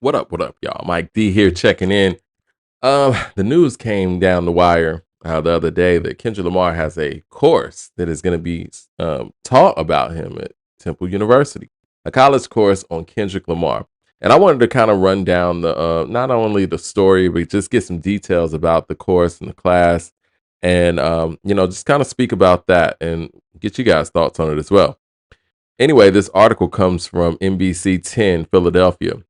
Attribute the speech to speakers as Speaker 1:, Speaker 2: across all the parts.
Speaker 1: What up, y'all? Mike D here checking in. The news came down the wire the other day that Kendrick Lamar has a course that is going to be taught about him at Temple University, a college course on Kendrick Lamar. And I wanted to kind of run down the not only the story, but just get some details about the course and the class, and just kind of speak about that and get you guys' thoughts on it as well. Anyway, this article comes from NBC 10 Philadelphia.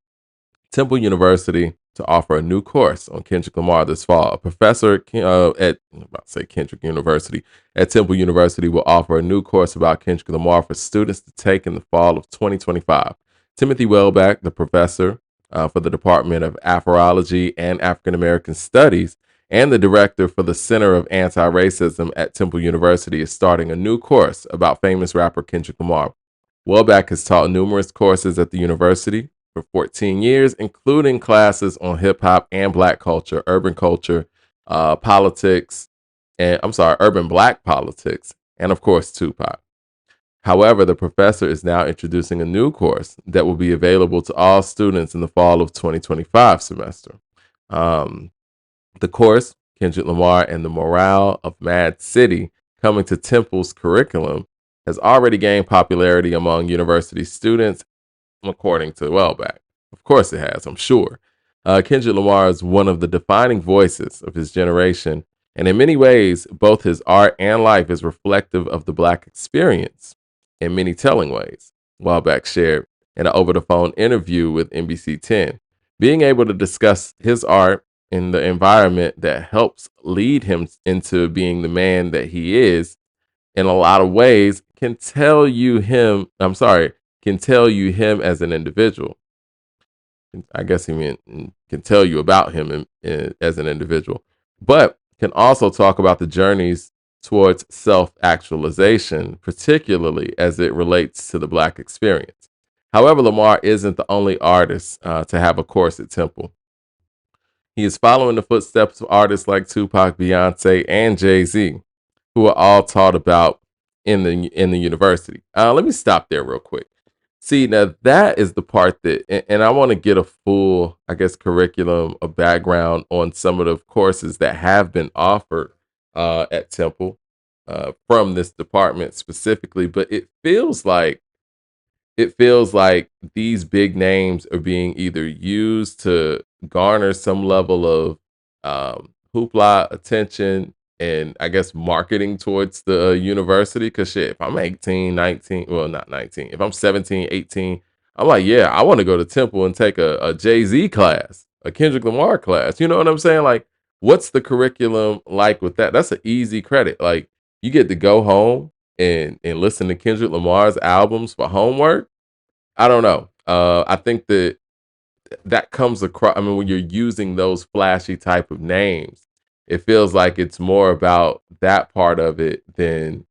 Speaker 1: Temple University to offer a new course on Kendrick Lamar this fall. A professor at I'm about to say Kendrick University at Temple University will offer a new course about Kendrick Lamar for students to take in the fall of 2025. Timothy Welbeck, the professor for the Department of Afroology and African American Studies, and the director for the Center of Anti-Racism at Temple University, is starting a new course about famous rapper Kendrick Lamar. Welbeck has taught numerous courses at the university for 14 years, including classes on hip hop and black culture, politics, and urban black politics, and of course, Tupac. However, the professor is now introducing a new course that will be available to all students in the fall of 2025 semester. Um, the course, Kendrick Lamar and the Morale of Mad City, coming to Temple's curriculum, has already gained popularity among university students, according to Welbeck. Of course it has, I'm sure. Kendrick Lamar is one of the defining voices of his generation, and in many ways, both his art and life is reflective of the Black experience in many telling ways, Welbeck shared in an over the phone interview with NBC 10. Being able to discuss his art in the environment that helps lead him into being the man that he is in a lot of ways can tell you him as an individual. I guess he meant can tell you about him as an individual, but can also talk about the journeys towards self actualization, particularly as it relates to the Black experience. However, Lamar isn't the only artist to have a course at Temple. He is following the footsteps of artists like Tupac, Beyonce, and Jay-Z, who are all taught about in the university. Let me stop there real quick. See, now that is the part that, and I want to get a full, I guess, curriculum, a background on some of the courses that have been offered at Temple from this department specifically. But it feels like these big names are being either used to garner some level of hoopla, attention, and I guess marketing towards the university. Cause shit, if I'm 18, 19, well, not 19, if I'm 17, 18, I'm like, yeah, I want to go to Temple and take a Jay Z class, a Kendrick Lamar class. You know what I'm saying? Like, what's the curriculum like with that? That's an easy credit. Like, you get to go home and listen to Kendrick Lamar's albums for homework. I don't know. I think that comes across. I mean, when you're using those flashy type of names, it feels like it's more about that part of it than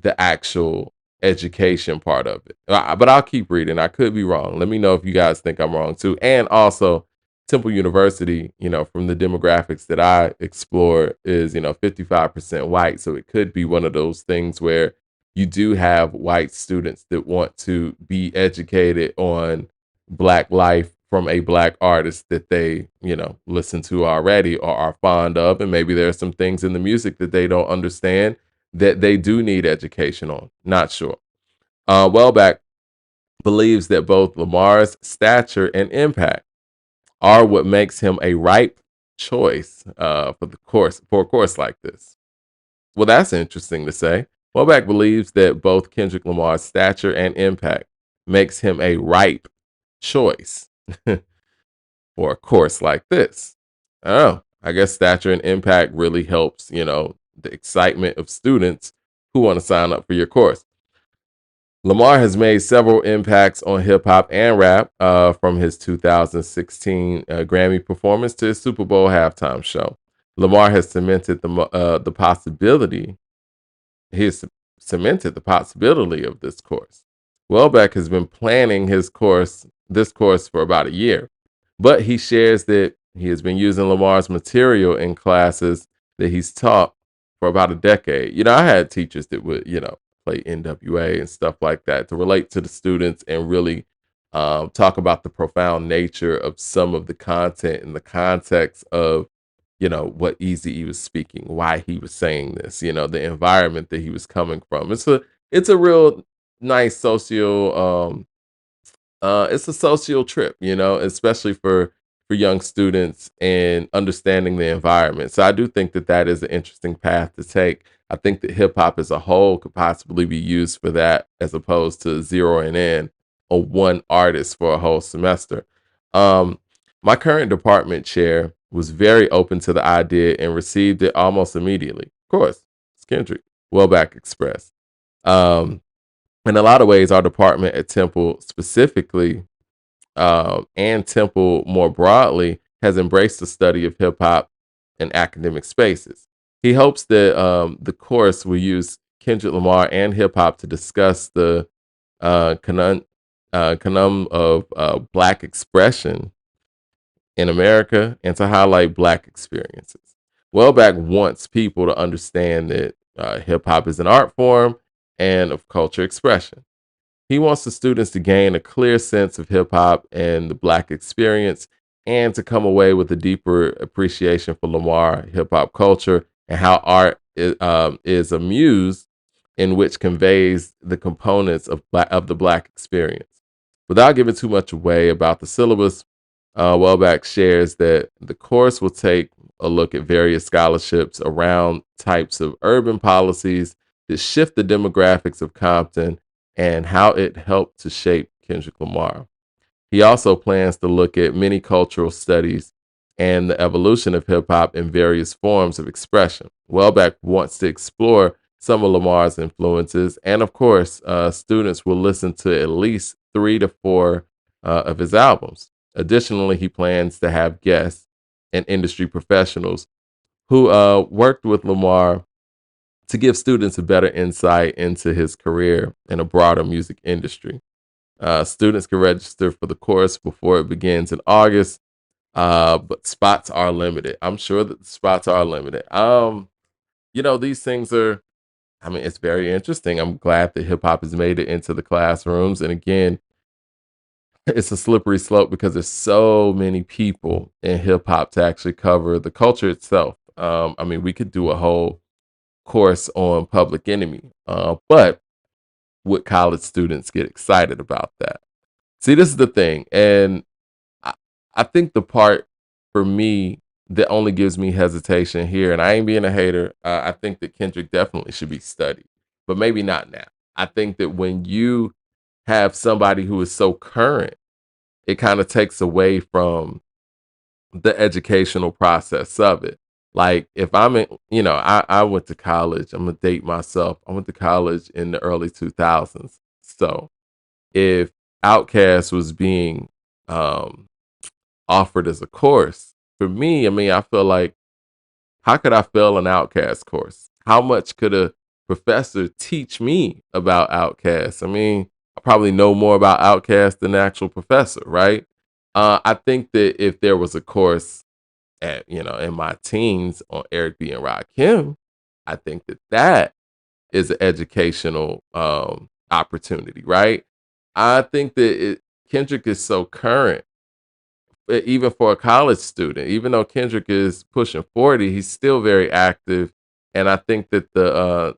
Speaker 1: the actual education part of it. But I'll keep reading. I could be wrong. Let me know if you guys think I'm wrong too. And also, Temple University, from the demographics that I explore, is 55% white. So it could be one of those things where you do have white students that want to be educated on black life from a black artist that they listen to already or are fond of, and maybe there are some things in the music that they don't understand that they do need education on. Not sure. Welbeck believes that both Lamar's stature and impact are what makes him a ripe choice for a course like this. Well, that's interesting to say. Welbeck believes that both Kendrick Lamar's stature and impact makes him a ripe choice for a course like this. Oh, I guess stature and impact really helps, the excitement of students who want to sign up for your course. Lamar has made several impacts on hip hop and rap, from his 2016 Grammy performance to his Super Bowl halftime show. Lamar has the possibility. He has cemented the possibility of this course. Welbeck has been planning this course for about a year, but he shares that he has been using Lamar's material in classes that he's taught for about a decade. I had teachers that would, play NWA and stuff like that to relate to the students and really talk about the profound nature of some of the content and the context of, what Eazy-E was speaking, why he was saying this, the environment that he was coming from. It's a real nice it's a social trip, especially for young students and understanding the environment. So I do think that that is an interesting path to take. I think that hip hop as a whole could possibly be used for that as opposed to zeroing in on one artist for a whole semester. Um, my current department chair was very open to the idea and received it almost immediately. Of course, it's Kendrick, Wellback Express. Um, in a lot of ways, our department at Temple specifically, and Temple more broadly, has embraced the study of hip hop in academic spaces. He hopes that the course will use Kendrick Lamar and hip hop to discuss the conundrum of Black expression in America and to highlight Black experiences. Wellback wants people to understand that hip hop is an art form and of culture expression. He wants the students to gain a clear sense of hip hop and the Black experience and to come away with a deeper appreciation for Lamar, hip hop culture, and how art is a muse in which conveys the components of the Black experience. Without giving too much away about the syllabus, Welbeck shares that the course will take a look at various scholarships around types of urban policies that shift the demographics of Compton and how it helped to shape Kendrick Lamar. He also plans to look at many cultural studies and the evolution of hip hop in various forms of expression. Welbeck wants to explore some of Lamar's influences, and of course, students will listen to at least 3 to 4 of his albums. Additionally, he plans to have guests and industry professionals who worked with Lamar to give students a better insight into his career in a broader music industry. Students can register for the course before it begins in August, but spots are limited. I'm sure that the spots are limited. These things are, I mean, it's very interesting. I'm glad that hip hop has made it into the classrooms. And again, it's a slippery slope because there's so many people in hip hop to actually cover the culture itself. I mean, we could do a whole course on Public Enemy, but would college students get excited about that? See, this is the thing, and I, I think the part for me that only gives me hesitation here, and I ain't being a hater. I think that Kendrick definitely should be studied, but maybe not now. I think that when you have somebody who is so current, it kind of takes away from the educational process of it. Like if I'm in, I went to college. I'm gonna date myself. I went to college in the early 2000s. So if Outcast was being um, offered as a course for me, I mean, I feel like how could I fail an Outcast course? How much could a professor teach me about Outcast? I mean, I probably know more about Outcast than the actual professor, right? I think that if there was a course in my teens on Eric B and Rakim, I think that that is an educational opportunity, right? I think that Kendrick is so current, even for a college student. Even though Kendrick is pushing 40, he's still very active, and I think that the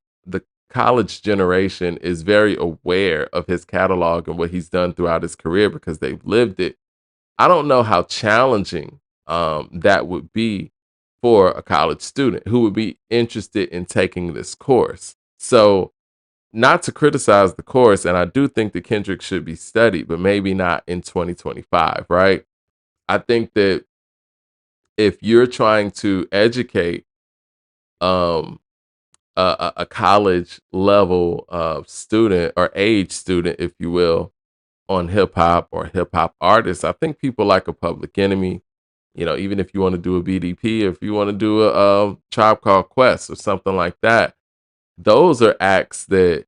Speaker 1: college generation is very aware of his catalog and what he's done throughout his career because they've lived it. I don't know how challenging that would be for a college student who would be interested in taking this course. So, not to criticize the course, and I do think that Kendrick should be studied, but maybe not in 2025, right? I think that if you're trying to educate um, a college level student or age student, if you will, on hip hop or hip hop artists, I think people like a Public Enemy, even if you want to do a BDP, or if you want to do a Tribe Called Quest or something like that, those are acts that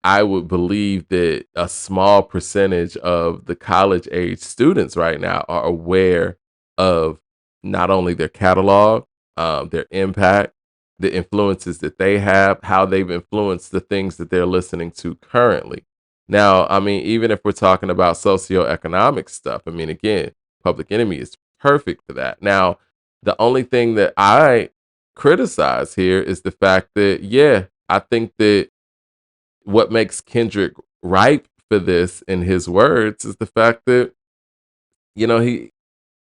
Speaker 1: I would believe that a small percentage of the college age students right now are aware of not only their catalog, their impact, the influences that they have, how they've influenced the things that they're listening to currently. Now, I mean, even if we're talking about socioeconomic stuff, I mean, again, Public Enemy is perfect for that. Now, the only thing that I criticize here is the fact that, yeah, I think that what makes Kendrick ripe for this, in his words, is the fact that, you know,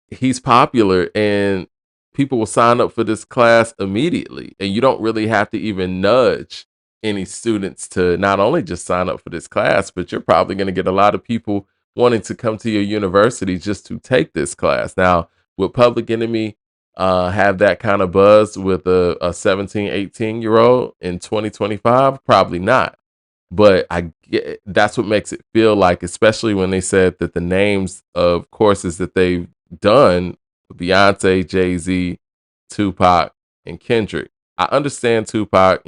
Speaker 1: he's popular and people will sign up for this class immediately. And you don't really have to even nudge any students to not only just sign up for this class, but you're probably going to get a lot of people wanting to come to your university just to take this class. Now, would Public Enemy have that kind of buzz with a 17, 18-year old in 2025? Probably not. But I get that's what makes it feel like, especially when they said that the names of courses that they've done, Beyonce, Jay-Z, Tupac, and Kendrick. I understand Tupac,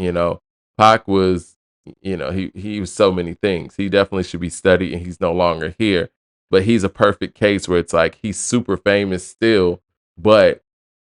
Speaker 1: Pac was, he was so many things. He definitely should be studied and he's no longer here. But he's a perfect case where it's like he's super famous still, but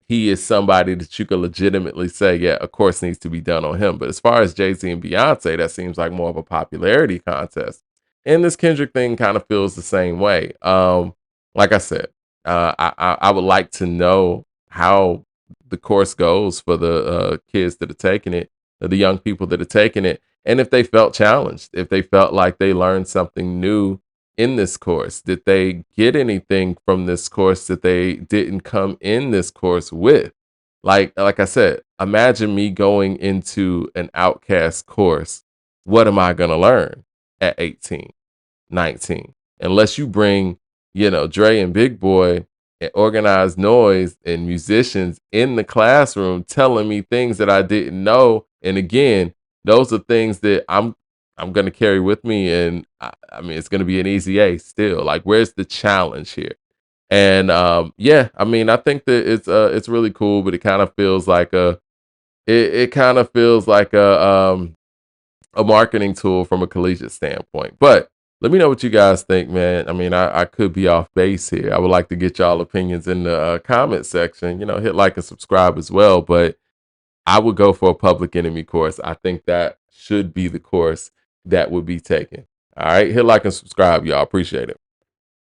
Speaker 1: he is somebody that you could legitimately say, yeah, a course needs to be done on him. But as far as Jay-Z and Beyonce, that seems like more of a popularity contest. And this Kendrick thing kind of feels the same way. Like I said, I would like to know how the course goes for the kids that are taking it, the young people that are taking it, and if they felt challenged, if they felt like they learned something new in this course? Did they get anything from this course that they didn't come in this course with? Like I said, imagine me going into an outcast course. What am I gonna learn at 18, 19? Unless you bring, Dre and Big Boy and organized noise and musicians in the classroom telling me things that I didn't know. And again, those are things that I'm gonna carry with me, and I mean it's gonna be an easy A still. Like, where's the challenge here? And yeah, I mean, I think that it's really cool, but it kind of feels like it kind of feels like a marketing tool from a collegiate standpoint. But let me know what you guys think, man. I mean, I could be off base here. I would like to get y'all opinions in the comment section. Hit like and subscribe as well. But I would go for a Public Enemy course. I think that should be the course that would be taken. All right, hit like and subscribe, y'all. Appreciate it.